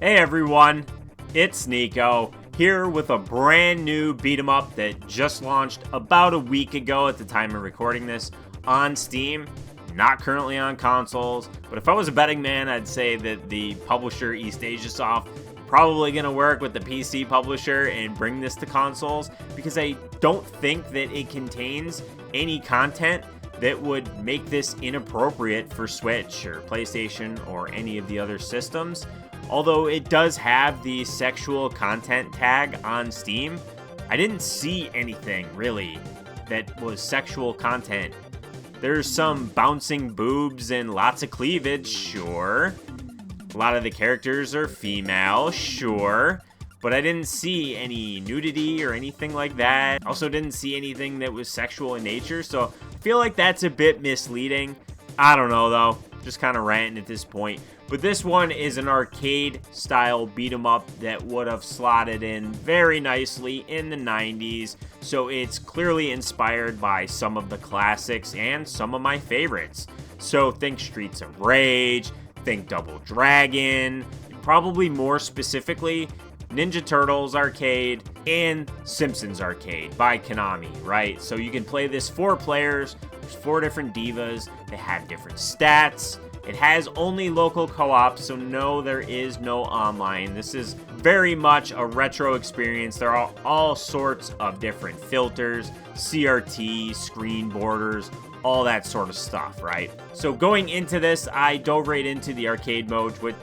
Hey everyone, it's Nico, here with a brand new beat 'em up that just launched about a week ago at the time of recording this on Steam, not currently on consoles, but if I was a betting man, I'd say that the publisher East Asia Soft probably going to work with the PC publisher and bring this to consoles, because I don't think that it contains any content that would make this inappropriate for Switch or PlayStation or any of the other systems. Although it does have the sexual content tag on Steam, I didn't see anything really that was sexual content. There's some bouncing boobs and lots of cleavage, sure. A lot of the characters are female, sure. But I didn't see any nudity or anything like that. Also didn't see anything that was sexual in nature, so I feel like that's a bit misleading. I don't know though, just kind of ranting at this point. But this one is an arcade-style beat-em-up that would have slotted in very nicely in the 90s, so it's clearly inspired by some of the classics and some of my favorites. So think Streets of Rage, think Double Dragon, probably more specifically, Ninja Turtles Arcade and Simpsons Arcade by Konami, right? So you can play this 4 players, there's 4 different divas, they have different stats. It has only local co-op, so no, there is no online. This is very much a retro experience. There are all sorts of different filters, CRT, screen borders, all that sort of stuff, right? So going into this, I dove right into the arcade mode, which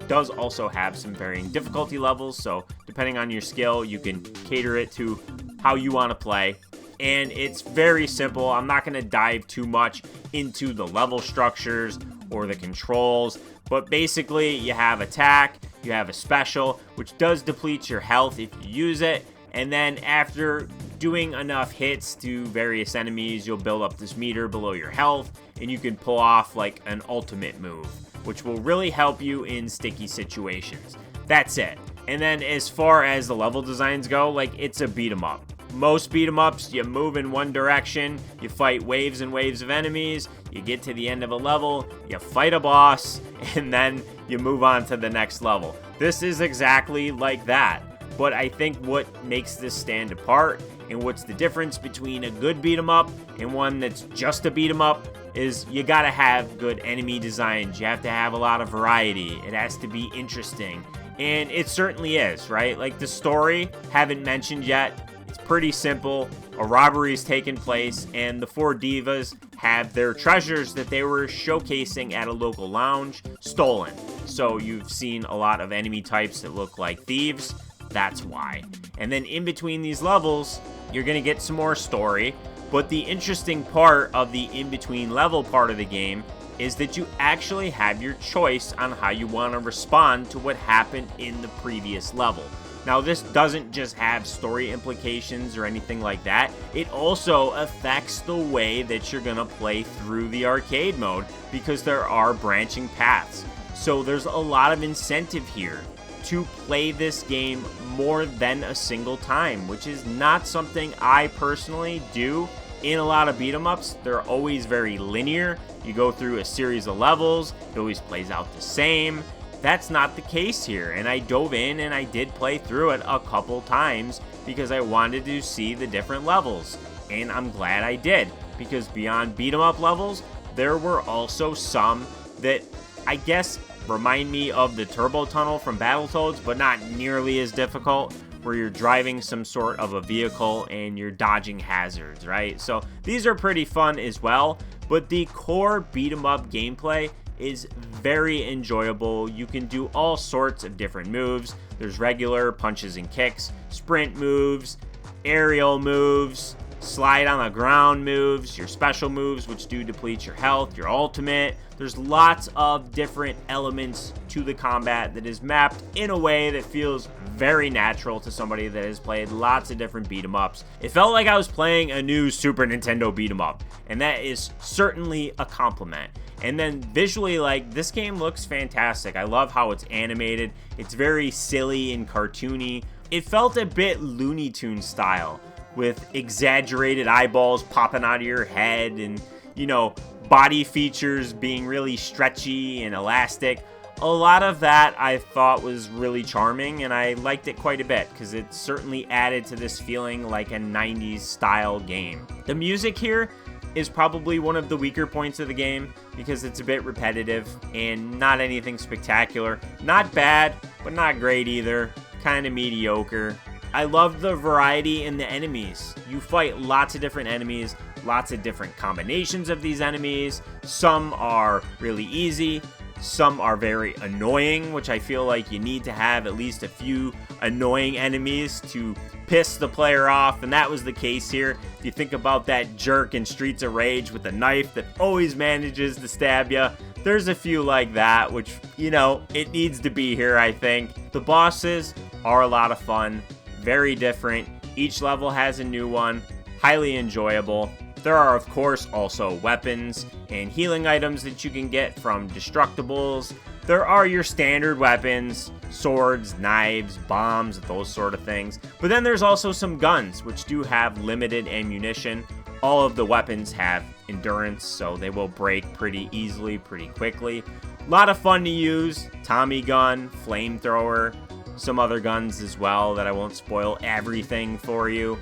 does also have some varying difficulty levels, so depending on your skill, you can cater it to how you want to play. And it's very simple. I'm not going to dive too much into the level structures or the controls, but basically you have attack, you have a special, which does deplete your health if you use it, and then after doing enough hits to various enemies, you'll build up this meter below your health, and you can pull off like an ultimate move, which will really help you in sticky situations. That's it. And then as far as the level designs go, like, it's a beat 'em up. Most beat 'em ups, you move in one direction, you fight waves and waves of enemies, you get to the end of a level, you fight a boss, and then you move on to the next level. This is exactly like that. But I think what makes this stand apart, and what's the difference between a good beat 'em up and one that's just a beat 'em up, is you gotta have good enemy designs. You have to have a lot of variety. It has to be interesting. And it certainly is, right? Like the story, haven't mentioned yet. It's pretty simple. A robbery is taking place, and the 4 divas have their treasures that they were showcasing at a local lounge stolen. So you've seen a lot of enemy types that look like thieves. That's why. And then in between these levels, you're going to get some more story. But the interesting part of the in-between level part of the game is that you actually have your choice on how you want to respond to what happened in the previous level. Now, this doesn't just have story implications or anything like that. It also affects the way that you're going to play through the arcade mode, because there are branching paths. So there's a lot of incentive here to play this game more than a single time, which is not something I personally do in a lot of beat 'em ups. They're always very linear. You go through a series of levels, it always plays out the same. That's not the case here, and I dove in and I did play through it a couple times because I wanted to see the different levels, and I'm glad I did, because beyond beat 'em up levels, there were also some that I guess remind me of the Turbo Tunnel from Battletoads, but not nearly as difficult, where you're driving some sort of a vehicle and you're dodging hazards, right? So these are pretty fun as well, but the core beat 'em up gameplay is very enjoyable. You can do all sorts of different moves. There's regular punches and kicks, sprint moves, aerial moves, slide on the ground moves, your special moves, which do deplete your health, your ultimate. There's lots of different elements to the combat that is mapped in a way that feels very natural to somebody that has played lots of different beat 'em ups. It felt like I was playing a new Super Nintendo beat 'em up, and that is certainly a compliment. And then visually, like, this game looks fantastic. I love how it's animated. It's very silly and cartoony. It felt a bit Looney Tunes style, with exaggerated eyeballs popping out of your head and, you know, body features being really stretchy and elastic. a lot of that I thought was really charming, and I liked it quite a bit because it certainly added to this feeling like a 90s style game. The music here is probably one of the weaker points of the game because it's a bit repetitive and not anything spectacular. Not bad, but not great either. Kind of mediocre. I love the variety in the enemies. You fight lots of different enemies, lots of different combinations of these enemies. Some are really easy. Some are very annoying, which I feel like you need to have at least a few annoying enemies to piss the player off, and that was the case here. If you think about that jerk in Streets of Rage with a knife that always manages to stab you, there's a few like that, which, it needs to be here, I think. The bosses are a lot of fun, very different. Each level has a new one, highly enjoyable. There are, of course, also weapons and healing items that you can get from destructibles. There are your standard weapons, swords, knives, bombs, those sort of things. But then there's also some guns, which do have limited ammunition. All of the weapons have endurance, so they will break pretty easily, pretty quickly. A lot of fun to use. Tommy gun, flamethrower, some other guns as well that I won't spoil everything for you.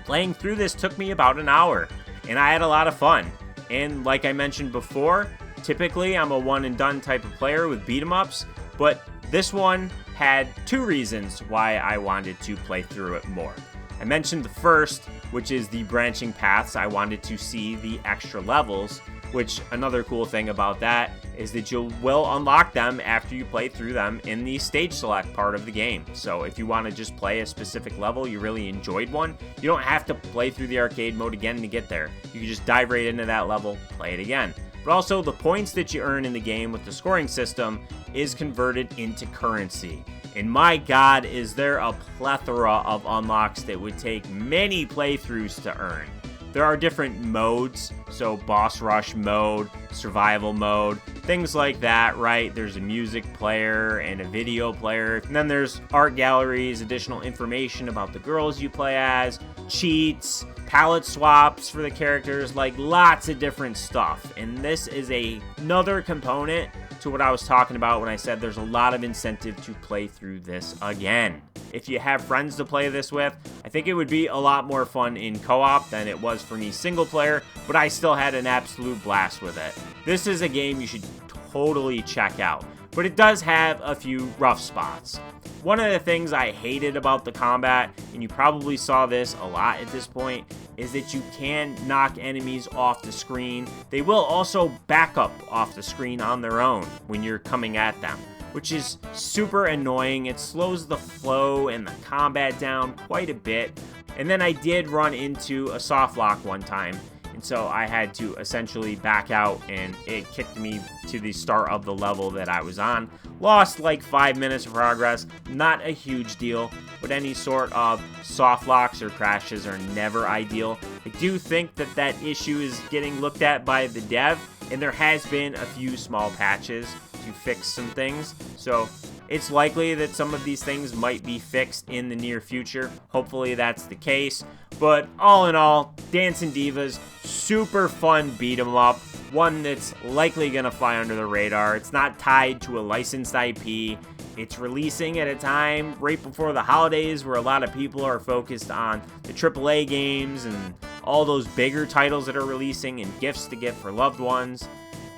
Playing through this took me about an hour, and I had a lot of fun. And like I mentioned before, typically I'm a one and done type of player with beat 'em ups, but this one had two reasons why I wanted to play through it more. I mentioned the first, which is the branching paths. I wanted to see the extra levels, which another cool thing about that is that you will unlock them after you play through them in the stage select part of the game. So if you want to just play a specific level, you really enjoyed one, you don't have to play through the arcade mode again to get there. You can just dive right into that level, play it again. But also the points that you earn in the game with the scoring system is converted into currency. And my god, is there a plethora of unlocks that would take many playthroughs to earn. There are different modes, so boss rush mode, survival mode, things like that, right? There's a music player and a video player. And then there's art galleries, additional information about the girls you play as, cheats, palette swaps for the characters, like lots of different stuff. And this is another component to what I was talking about when I said there's a lot of incentive to play through this again. If you have friends to play this with, I think it would be a lot more fun in co-op than it was for me single player, but I still had an absolute blast with it. This is a game you should totally check out, but it does have a few rough spots. One of the things I hated about the combat, and you probably saw this a lot at this point, is that you can knock enemies off the screen. They will also back up off the screen on their own when you're coming at them, which is super annoying. It slows the flow and the combat down quite a bit. And then I did run into a soft lock one time, and so I had to essentially back out, and it kicked me to the start of the level that I was on. Lost like 5 minutes of progress, not a huge deal, but any sort of soft locks or crashes are never ideal. I do think that that issue is getting looked at by the dev, and there has been a few small patches to fix some things, so it's likely that some of these things might be fixed in the near future. Hopefully that's the case. But all in all, Dancin Divas, super fun beat 'em up. One that's likely gonna fly under the radar. It's not tied to a licensed IP. It's releasing at a time right before the holidays where a lot of people are focused on the AAA games and all those bigger titles that are releasing and gifts to get for loved ones.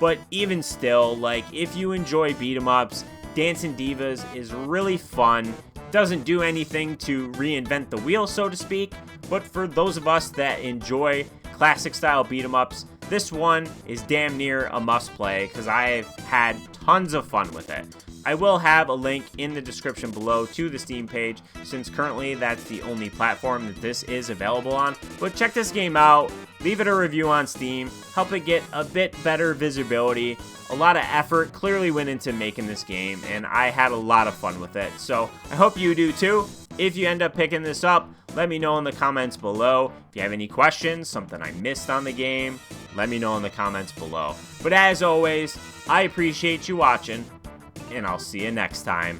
But even still, like, if you enjoy beat 'em ups, Dancin Divas is really fun. Doesn't do anything to reinvent the wheel, so to speak, but for those of us that enjoy classic style beat 'em ups, this one is damn near a must play because I've had tons of fun with it. I will have a link in the description below to the Steam page, since currently that's the only platform that this is available on. But check this game out, leave it a review on Steam, help it get a bit better visibility. A lot of effort clearly went into making this game, and I had a lot of fun with it. So I hope you do too. If you end up picking this up, let me know in the comments below. If you have any questions, something I missed on the game, let me know in the comments below. But as always, I appreciate you watching, and I'll see you next time.